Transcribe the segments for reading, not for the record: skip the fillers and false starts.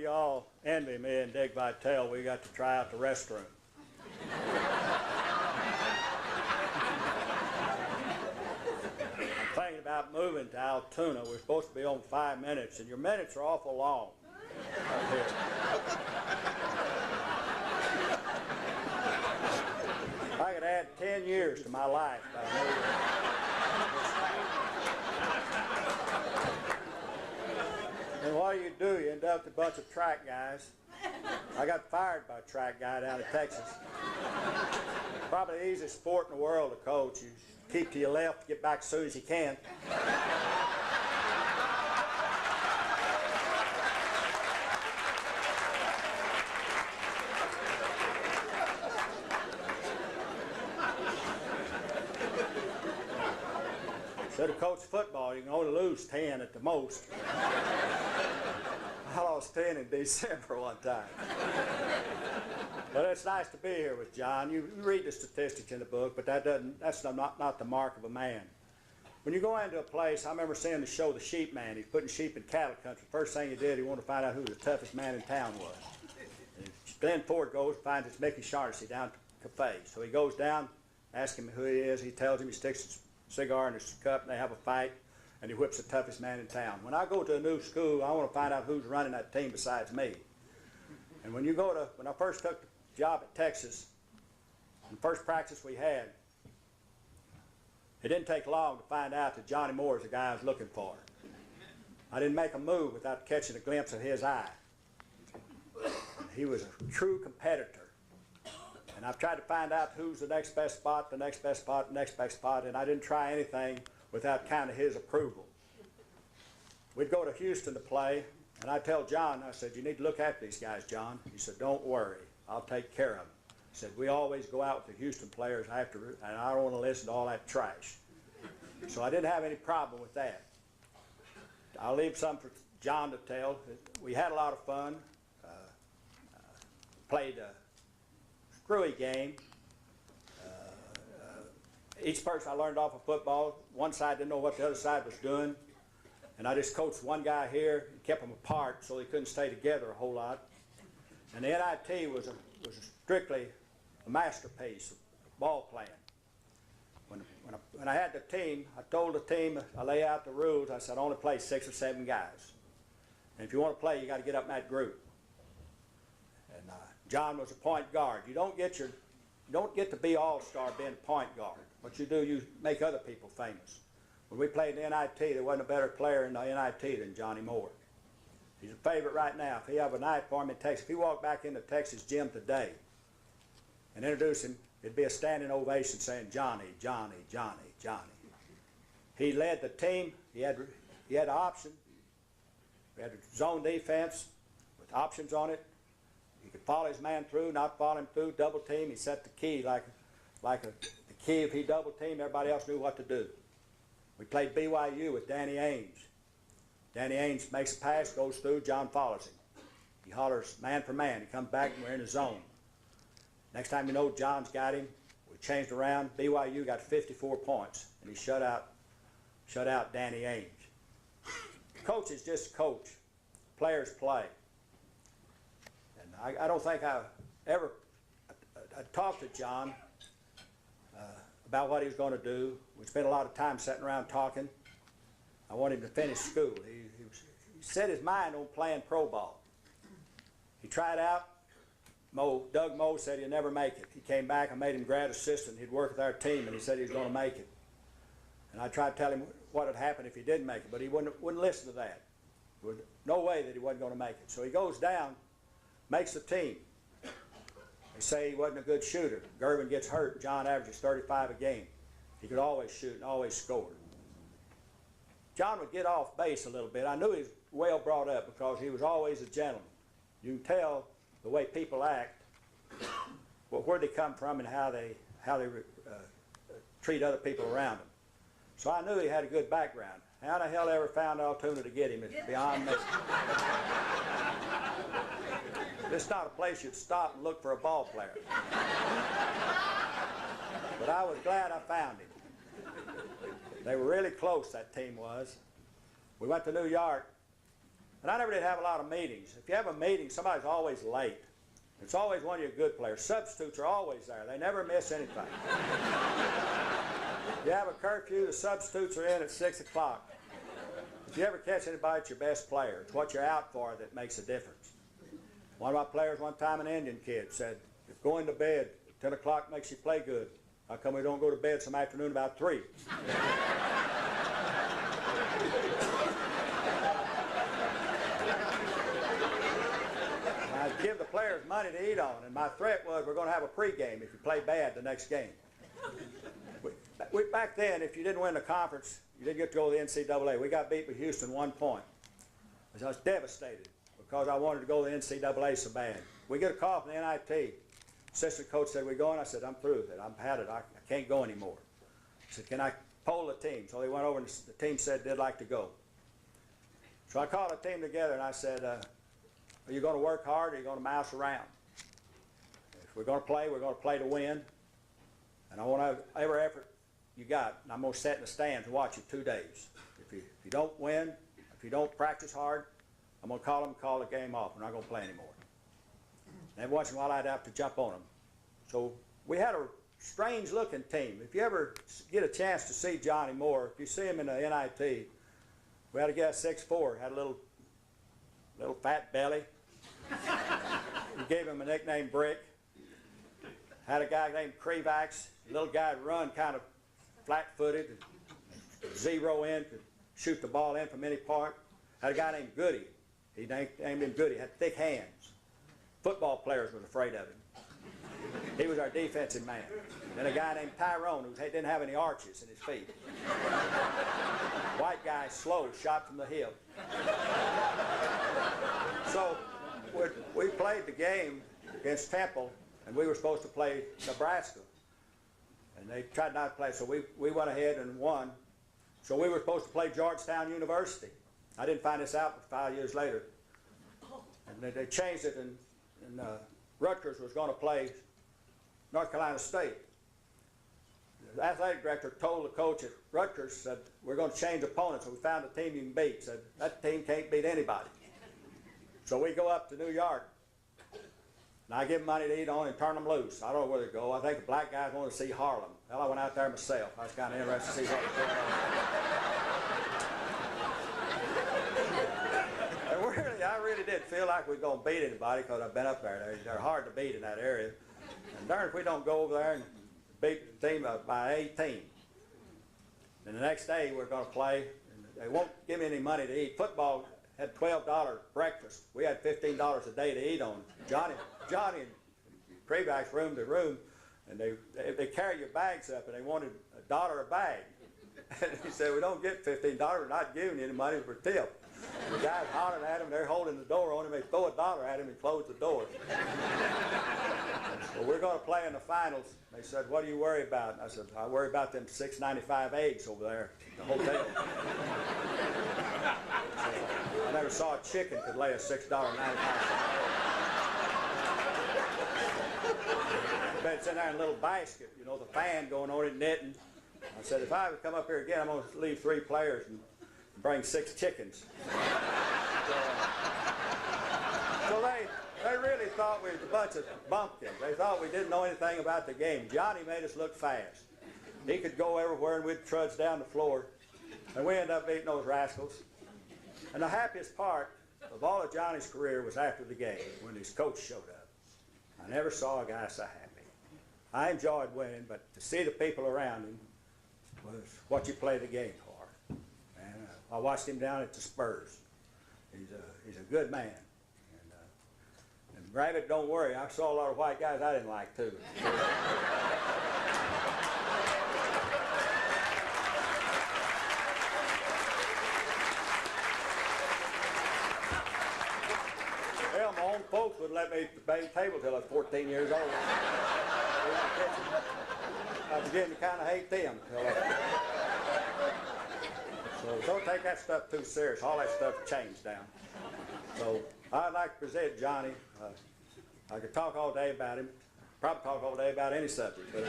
you all envy me and Dick Vitale. We got to try out the restroom. I'm thinking about moving to Altoona. We're supposed to be on 5 minutes, and your minutes are awful long up here. If I could add 10 years to my life, and what do? You end up with a bunch of track guys. I got fired by a track guy down in Texas. Probably the easiest sport in the world to coach. You keep to your left, get back as soon as you can. So to coach football, you can only lose 10 at the most. I lost 10 in December one time. But it's nice to be here with John. You read the statistics in the book, but that's not the mark of a man. When you go into a place, I remember seeing the show The Sheep Man. He's putting sheep in cattle country. First thing he did, he wanted to find out who the toughest man in town was. And Glenn Ford goes and finds it's Mickey Shaughnessy down at the cafe. So he goes down, asks him who he is. He tells him, he sticks his cigar in his cup, and they have a fight, and he whips the toughest man in town. When I go to a new school, I want to find out who's running that team besides me. And when I first took the job at Texas, the first practice we had, it didn't take long to find out that Johnny Moore is the guy I was looking for. I didn't make a move without catching a glimpse of his eye. He was a true competitor. And I've tried to find out who's the next best spot, the next best spot, the next best spot, and I didn't try anything without kind of his approval. We'd go to Houston to play, and I'd tell John, I said, you need to look after these guys, John. He said, don't worry, I'll take care of them. He said, we always go out with the Houston players after, and I don't want to listen to all that trash. So I didn't have any problem with that. I'll leave some for John to tell. We had a lot of fun, played a screwy game. Each person I learned off of football, one side didn't know what the other side was doing, and I just coached one guy here and kept them apart so they couldn't stay together a whole lot. And the NIT was strictly a masterpiece of ball playing. When I had the team, I told the team, I lay out the rules, I said I only play 6 or 7 guys. And if you want to play, you got to get up in that group. And John was a point guard. You don't get to be all-star being a point guard. What you do, you make other people famous. When we played in the NIT, there wasn't a better player in the NIT than Johnny Moore. He's a favorite right now. If he have a night for him in Texas, if he walked back into Texas gym today and introduce him, it'd be a standing ovation saying, Johnny, Johnny, Johnny, Johnny. He led the team. He had an option. We had a zone defense with options on it. He could follow his man through, not follow him through, double team. He set the key the key. If he double teamed, everybody else knew what to do. We played BYU with Danny Ainge. Danny Ainge makes a pass, goes through, John follows him. He hollers man for man. He comes back and we're in the zone. Next time you know, John's got him. We changed around. BYU got 54 points, and he shut out Danny Ainge. Coach is just a coach. Players play. And I don't think I talked to John about what he was going to do. We spent a lot of time sitting around talking. I wanted him to finish school. He set his mind on playing pro ball. He tried out. Doug Moe said he'd never make it. He came back, I made him grad assistant. He'd work with our team, and he said he was going to make it. And I tried to tell him what would happen if he didn't make it, but he wouldn't listen to that. There was no way that he wasn't going to make it. So he goes down, makes the team. They say he wasn't a good shooter. Gervin gets hurt. John averages 35 a game. He could always shoot and always score. John would get off base a little bit. I knew he was well brought up because he was always a gentleman. You can tell the way people act, where they come from and how they treat other people around them. So I knew he had a good background. How the hell they ever found Altoona to get him is beyond me. This is not a place you'd stop and look for a ball player. But I was glad I found him. They were really close, that team was. We went to New York. And I never did have a lot of meetings. If you have a meeting, somebody's always late. It's always one of your good players. Substitutes are always there. They never miss anything. You have a curfew, the substitutes are in at 6 o'clock. If you ever catch anybody, it's your best player. It's what you're out for that makes a difference. One of my players one time, an Indian kid, said, if going to bed at 10 o'clock makes you play good, how come we don't go to bed some afternoon about 3? I'd give the players money to eat on, and my threat was we're going to have a pregame if you play bad the next game. Back then, if you didn't win the conference, you didn't get to go to the NCAA. We got beat with Houston 1 point. I was devastated because I wanted to go to the NCAA so bad. We get a call from the NIT. Assistant coach said, we going? I said, I'm through with it. I've had it. I can't go anymore. He said, can I poll the team? So they went over and the team said they'd like to go. So I called the team together and I said, are you going to work hard or are you going to mouse around? If we're going to play to win. And I want to have every effort you got, and I'm going to sit in the stands and watch you 2 days. If you don't win, if you don't practice hard, I'm going to call them and call the game off. We're not going to play anymore. And every once in a while, I'd have to jump on them. So we had a strange-looking team. If you ever get a chance to see Johnny Moore, if you see him in the NIT, we had a guy 6'4", had a little fat belly. We gave him a nickname Brick. Had a guy named Krevax, a little guy would run kind of flat-footed, zero in, could shoot the ball in from any part. Had a guy named Goody. He named him Goody, had thick hands. Football players was afraid of him. He was our defensive man. Then a guy named Tyrone who didn't have any arches in his feet. White guy, slow, shot from the hip. So we played the game against Temple, and we were supposed to play Nebraska. And they tried not to play, so we went ahead and won. So we were supposed to play Georgetown University. I didn't find this out for 5 years later. And they changed it, and Rutgers was going to play North Carolina State. The athletic director told the coach at Rutgers, said, we're going to change opponents. So we found a team you can beat. Said, that team can't beat anybody. So we go up to New York. And I give them money to eat on and turn them loose. I don't know where they go. I think the black guys want to see Harlem. Well, I went out there myself. I was kind of interested to see what was going on. And I really did feel like we were going to beat anybody because I've been up there. They're hard to beat in that area. And darn if we don't go over there and beat the team by 18. And the next day we're going to play. And they won't give me any money to eat. Football had $12 breakfast. We had $15 a day to eat on. Johnny and Krevax room to room, and they carry your bags up, and they wanted $1 a bag. And he said, we don't get $15, we're not giving you any money for tip. The guys hollering at him, they're holding the door on him, they throw $1 at him and close the door. Well, we're going to play in the finals. They said, what do you worry about? And I said, I worry about them $6.95 eggs over there at the hotel. I never saw a chicken could lay a $6.95. But it's in there in a little basket, you know, the fan going on it, knitting. I said, if I ever come up here again, I'm going to leave 3 players and bring 6 chickens. So they really thought we was a bunch of bumpkins. They thought we didn't know anything about the game. Johnny made us look fast. He could go everywhere and we'd trudge down the floor. And we ended up beating those rascals. And the happiest part of all of Johnny's career was after the game, when his coach showed up. I never saw a guy so happy. I enjoyed winning, but to see the people around him was what you play the game for. And I watched him down at the Spurs. He's a good man. And Rabbit, don't worry, I saw a lot of white guys I didn't like too. Well, my own folks wouldn't let me bang table till I was 14 years old. I was beginning to kind of hate them. So don't take that stuff too serious. All that stuff changed now. So I'd like to present Johnny. I could talk all day about him. Probably talk all day about any subject. But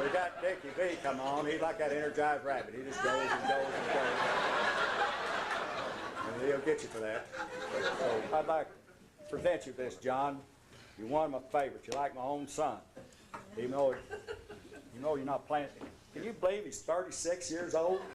we got Dickie V come on. He's like that energized rabbit. He just goes and goes and goes. will get you for that. So I'd like to present you this, John. You're one of my favorites. You're like my own son. Even though, you know you're not playing. Can you believe he's 36 years old?